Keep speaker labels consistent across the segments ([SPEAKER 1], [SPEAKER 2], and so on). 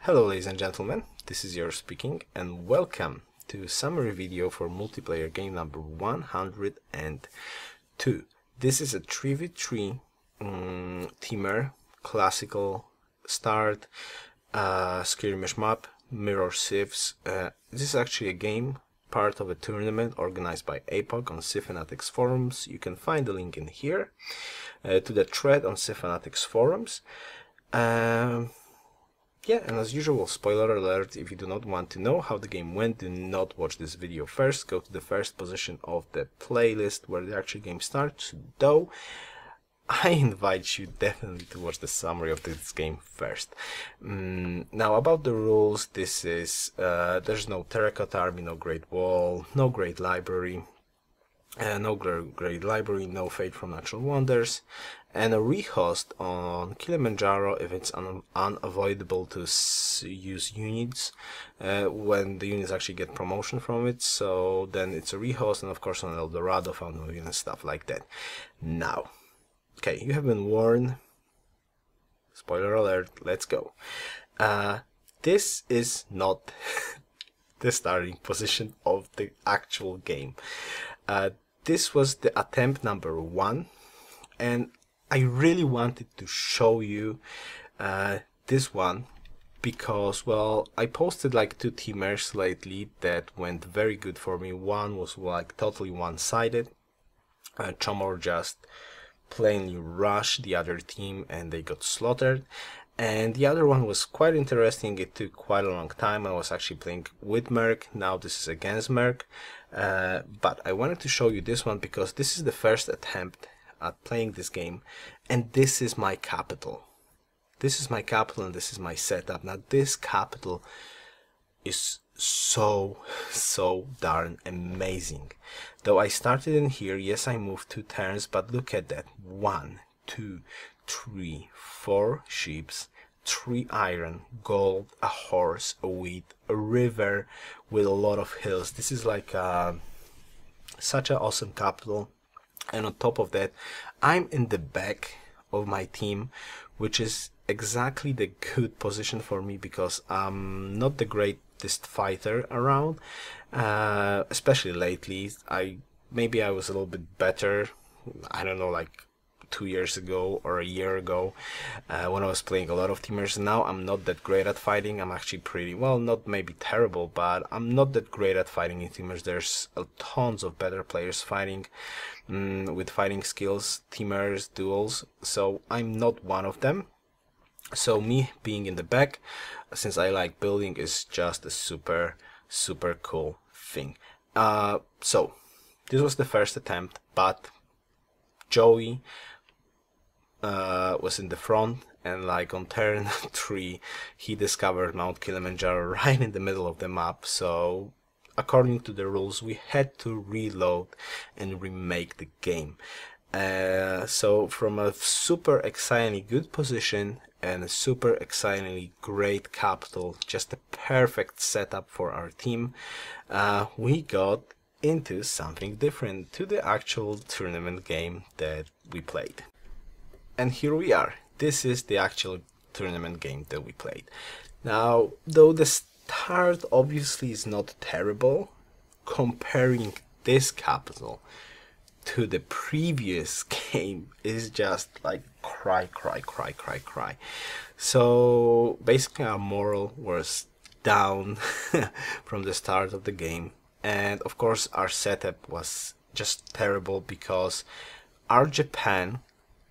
[SPEAKER 1] Hello ladies and gentlemen, this is Yoruus speaking and welcome to summary video for multiplayer game number 102. This is a 3v3 teamer, classical start, skirmish map, mirror civs. This is actually a game, part of a tournament organized by APOC on Civfanatics forums. You can find the link in here to the thread on Civfanatics forums. Yeah, and as usual, spoiler alert, if you do not want to know how the game went, do not watch this video first. Go to the first position of the playlist where the actual game starts, though I invite you definitely to watch the summary of this game first. Now, about the rules, this is, there's no Terracota Army, no Great Wall, no Great Library, no Fate from Natural Wonders, and a rehost on Kilimanjaro if it's unavoidable to use units when the units actually get promotion from it. So then it's a rehost, and of course on El Dorado, Fountain of Youth and stuff like that. Now, okay, you have been warned. Spoiler alert, let's go. This is not the starting position of the actual game. This was the attempt number 1, and I really wanted to show you this one because, well, I posted like 2 teamers lately that went very good for me. One was like totally one-sided. Chomor just plainly rushed the other team and they got slaughtered. And the other one was quite interesting. It took quite a long time. I was actually playing with Merc. Now this is against Merc. But I wanted to show you this one because this is the first attempt at playing this game, and this is my capital. This is my capital and this is my setup. Now this capital is so darn amazing. Though I started in here, yes, I moved 2 turns, but look at that. 1, 2, 3, 4 sheeps, 3 iron, gold, a horse, a wheat, a river with a lot of hills. This is like such an awesome capital. And on top of that, I'm in the back of my team, which is exactly the good position for me because I'm not the greatest fighter around, especially lately. Maybe I was a little bit better, I don't know, like 2 years ago or a year ago when I was playing a lot of teamers. Now I'm not that great at fighting. I'm actually pretty well, not maybe terrible, but I'm not that great at fighting in teamers. There's tons of better players fighting with fighting skills, teamers, duels, so I'm not one of them. So me being in the back, since I like building, is just a super cool thing. So this was the first attempt, but Joey was in the front, and like on turn 3 he discovered Mount Kilimanjaro right in the middle of the map. So according to the rules we had to reload and remake the game. So from a super excitingly good position and a super excitingly great capital, just a perfect setup for our team, we got into something different to the actual tournament game that we played. And here we are. This is the actual tournament game that we played. Now, though the start obviously is not terrible, comparing this capital to the previous game is just like cry. So basically our morale was down from the start of the game. And of course our setup was just terrible because our Japan,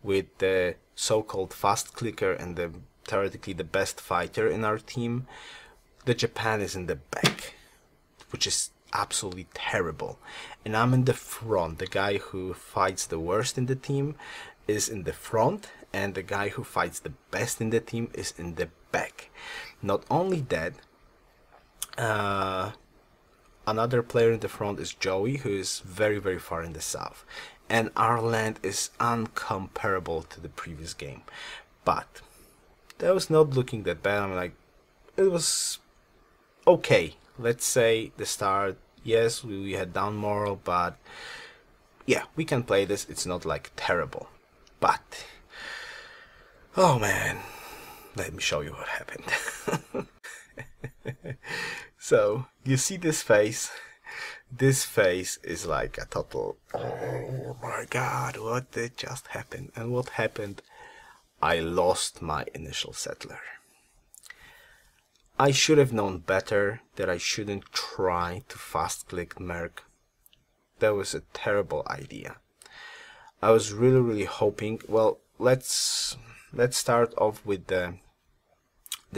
[SPEAKER 1] with the so-called fast clicker and theoretically the best fighter in our team, the Japan is in the back, which is absolutely terrible. And I'm in the front. The guy who fights the worst in the team is in the front, and the guy who fights the best in the team is in the back. Not only that, another player in the front is Joey, who is very far in the south, and our land is uncomparable to the previous game. But that was not looking that bad. I'm like, it was okay. Let's say the start, yes, we had down morale, but yeah, we can play this. It's not like terrible. But oh man, let me show you what happened. So you see this face. This face is like a total, oh my god, what did just happen? And what happened? I lost my initial settler. I should have known better that I shouldn't try to fast click Merc. That was a terrible idea. I was really hoping, well, let's start off with the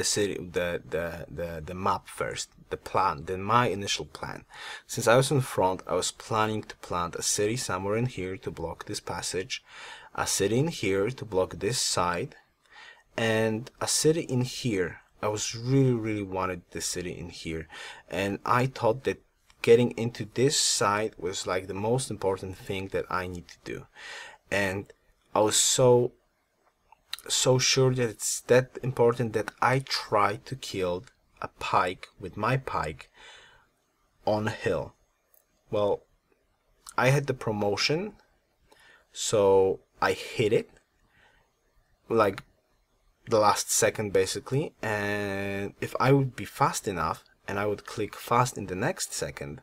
[SPEAKER 1] city, the map first, the plan, then my initial plan. Since I was in front, I was planning to plant a city somewhere in here to block this passage, a city in here to block this side, and a city in here. I was really wanted the city in here, and I thought that getting into this side was like the most important thing that I need to do. And I was so sure that it's that important that I tried to kill a pike with my pike on a hill. Well, I had the promotion, so I hit it like the last second basically, and if I would be fast enough and I would click fast in the next second,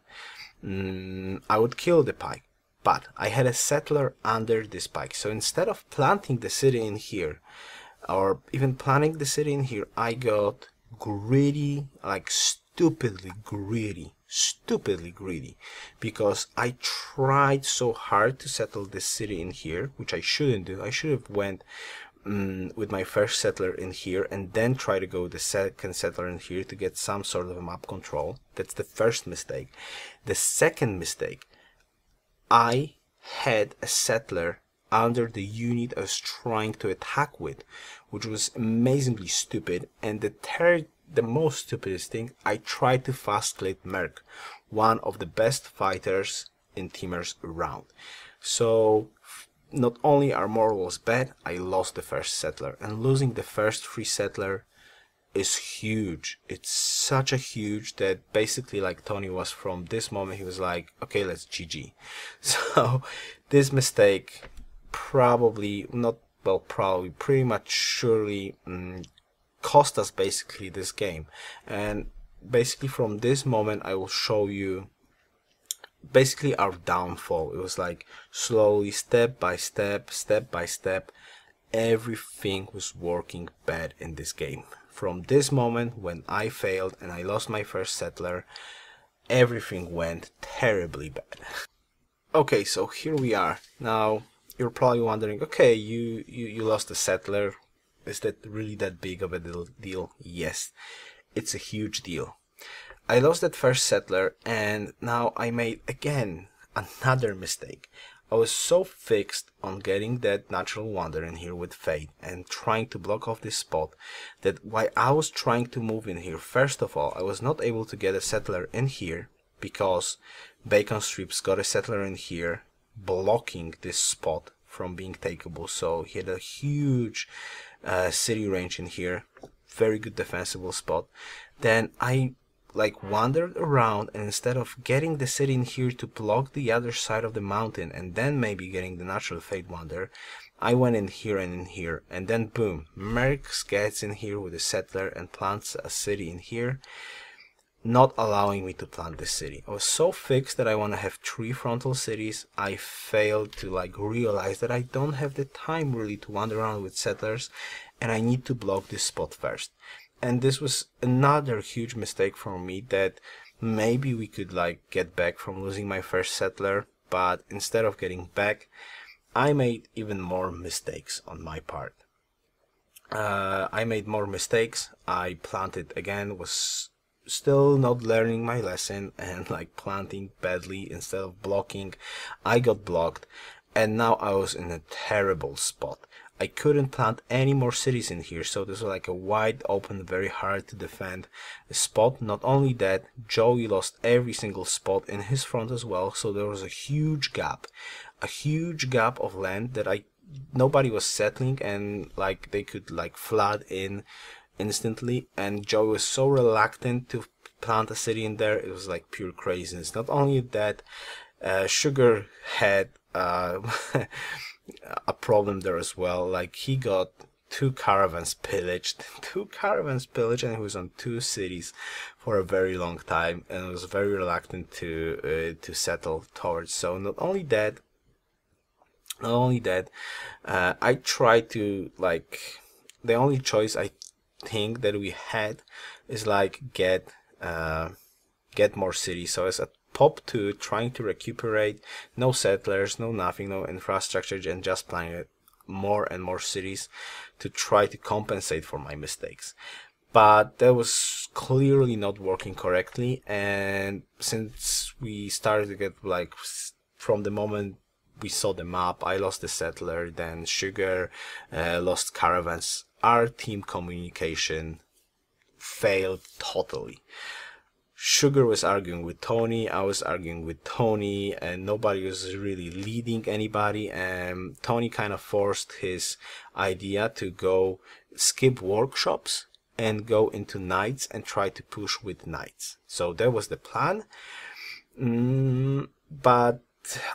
[SPEAKER 1] I would kill the pike. But I had a settler under this pike, so instead of planting the city in here, or even planting the city in here, I got greedy, like stupidly greedy, because I tried so hard to settle this city in here, which I shouldn't do. I should have went with my first settler in here and then try to go the second settler in here to get some sort of a map control. That's the first mistake. The second mistake, I had a settler under the unit I was trying to attack with, which was amazingly stupid. And the most stupidest thing, I tried to fast click Merc, one of the best fighters in teamers around. So not only our morale was bad, I lost the first settler, and losing the first free settler is huge. It's such a huge that basically, like Tony was, from this moment he was like, okay, let's GG. So this mistake probably not, well, probably pretty much surely cost us basically this game. And basically from this moment I will show you basically our downfall. It was like slowly, step by step, everything was working bad in this game. From this moment when I failed and I lost my first settler, everything went terribly bad. Okay, so here we are. Now you're probably wondering, okay, you lost a settler. Is that really that big of a deal? Yes, it's a huge deal. I lost that first settler, and now I made again another mistake. I was so fixed on getting that natural wonder in here with Fate and trying to block off this spot that while I was trying to move in here, first of all, I was not able to get a settler in here because Bacon Strips got a settler in here blocking this spot from being takeable. So he had a huge city range in here, very good defensible spot. Then I like wandered around, and instead of getting the city in here to block the other side of the mountain and then maybe getting the natural Fate wonder, I went in here and in here, and then boom, Merc gets in here with a settler and plants a city in here, not allowing me to plant this city. I was so fixed that I want to have 3 frontal cities. I failed to like realize that I don't have the time really to wander around with settlers, and I need to block this spot first. And this was another huge mistake for me, that maybe we could like get back from losing my first settler, but instead of getting back, I made even more mistakes on my part. I made more mistakes. I planted again, was still not learning my lesson and like planting badly instead of blocking. I got blocked, and now I was in a terrible spot. I couldn't plant any more cities in here, so this was like a wide open, very hard to defend spot. Not only that, Joey lost every single spot in his front as well, so there was a huge gap of land that nobody was settling, and like they could like flood in instantly, and Joey was so reluctant to plant a city in there. It was like pure craziness. Not only that, Sugar had a problem there as well. Like he got 2 caravans pillaged, 2 caravans pillaged, and he was on 2 cities for a very long time, and was very reluctant to settle towards. So not only that, I tried to, like, the only choice I think that we had is like get more cities. So as a top 2, trying to recuperate, no settlers, no nothing, no infrastructure, and just planning more and more cities to try to compensate for my mistakes. But that was clearly not working correctly, and since we started to get, like, from the moment we saw the map, I lost the settler, then Sugar lost caravans, our team communication failed totally. Sugar was arguing with Tony, I was arguing with Tony, and nobody was really leading anybody, and Tony kind of forced his idea to go skip workshops and go into knights and try to push with knights. So that was the plan, but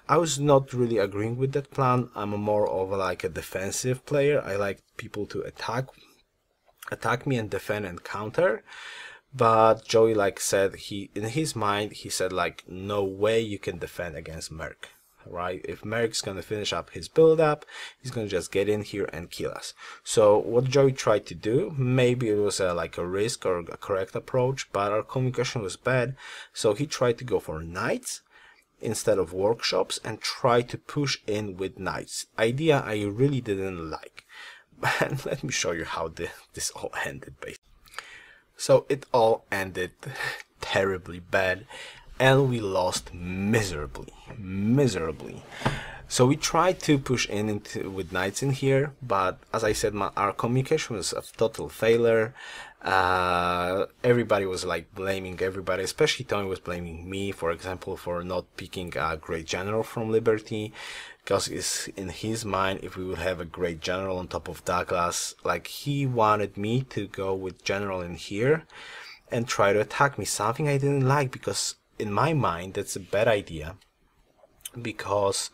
[SPEAKER 1] I was not really agreeing with that plan. I'm more of like a defensive player. I like people to attack me and defend and counter. But Joey, like, said, in his mind, he said, like, no way you can defend against Merc, right? If Merc's gonna finish up his build up, he's gonna just get in here and kill us. So what Joey tried to do, maybe it was like a risk or a correct approach, but our communication was bad. So he tried to go for knights instead of workshops and try to push in with knights. Idea I really didn't like. And let me show you how this all ended, basically. So it all ended terribly bad, and we lost miserably. So we tried to push with knights in here, but as I said, our communication was a total failure. Everybody was like blaming everybody, especially Tony was blaming me, for example, for not picking a great general from Liberty, because it's in his mind, if we would have a great general on top of Douglas, like, he wanted me to go with general in here and try to attack me, something I didn't like, because in my mind that's a bad idea, because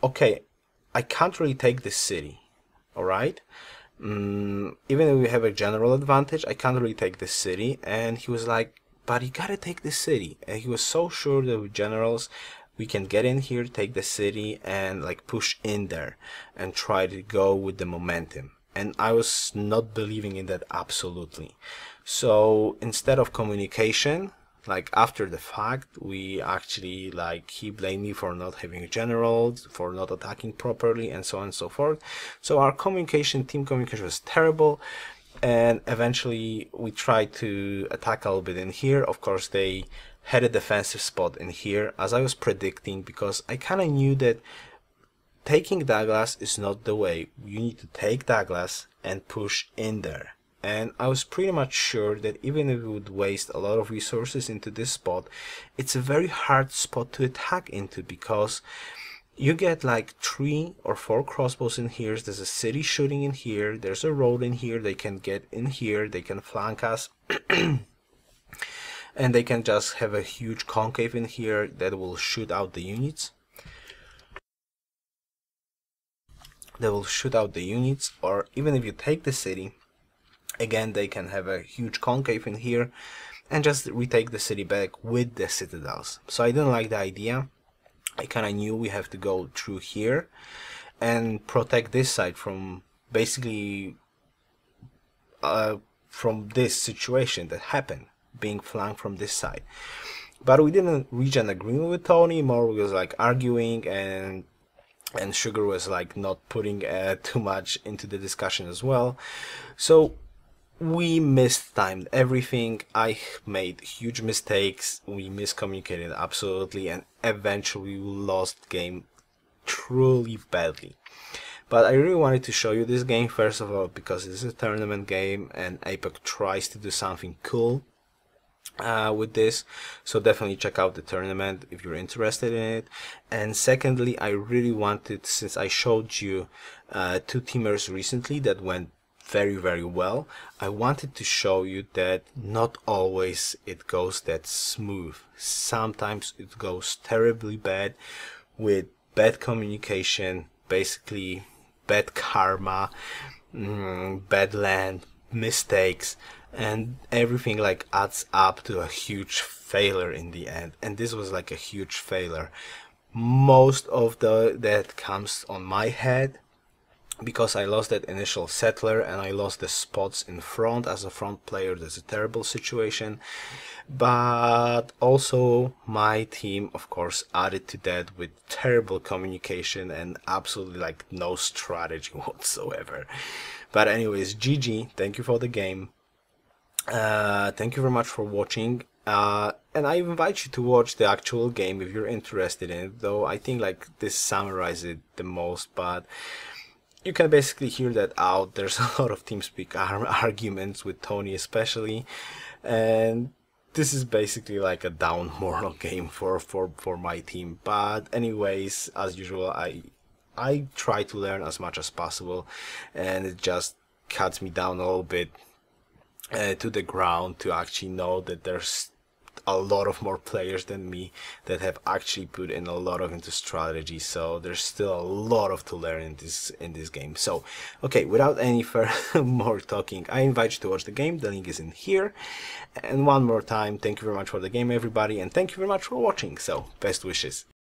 [SPEAKER 1] okay, I can't really take this city, alright? Even if we have a general advantage, I can't really take this city. And he was like, but you gotta take this city. And he was so sure that with generals we can get in here, take the city, and like push in there and try to go with the momentum. And I was not believing in that absolutely. So instead of communication, like after the fact, we actually, like, he blamed me for not having a general, for not attacking properly, and so on and so forth. So our team communication was terrible, and eventually we tried to attack a little bit in here. Of course, they had a defensive spot in here, as I was predicting, because I kind of knew that taking Douglas is not the way. You need to take Douglas and push in there. And I was pretty much sure that even if we would waste a lot of resources into this spot, it's a very hard spot to attack into, because you get like 3 or 4 crossbows in here, there's a city shooting in here, there's a road in here, they can get in here, they can flank us, and they can just have a huge concave in here that will shoot out the units. Or even if you take the city, again, they can have a huge concave in here and just retake the city back with the citadels. So I didn't like the idea. I kind of knew we have to go through here and protect this side from basically from this situation that happened, being flanked from this side. But we didn't reach an agreement with Tony. More was like arguing, and Sugar was like not putting too much into the discussion as well. So we mistimed everything. I made huge mistakes. We miscommunicated absolutely, and eventually we lost the game truly badly. But I really wanted to show you this game, first of all, because this is a tournament game and Apex tries to do something cool with this. So definitely check out the tournament if you're interested in it. And secondly, I really wanted, since I showed you 2 teamers recently that went very well, I wanted to show you that not always it goes that smooth. Sometimes it goes terribly bad with bad communication, basically bad karma, bad land, mistakes, and everything like adds up to a huge failure in the end. And this was like a huge failure. Most of that comes on my head, because I lost that initial settler and I lost the spots in front. As a front player, that's a terrible situation. But also my team, of course, added to that with terrible communication and absolutely like no strategy whatsoever. But anyways, GG, thank you for the game. Thank you very much for watching. And I invite you to watch the actual game if you're interested in it, though I think like this summarizes it the most. But you can basically hear that out. There's a lot of TeamSpeak arguments with Tony especially, and this is basically like a down moral game for my team. But anyways, as usual, I try to learn as much as possible, and it just cuts me down a little bit to the ground to actually know that there's a lot of more players than me that have actually put in a lot of into strategy. So there's still a lot of to learn in this game. So okay, without any further more talking, I invite you to watch the game. The link is in here. And one more time, thank you very much for the game, everybody, and thank you very much for watching. So best wishes.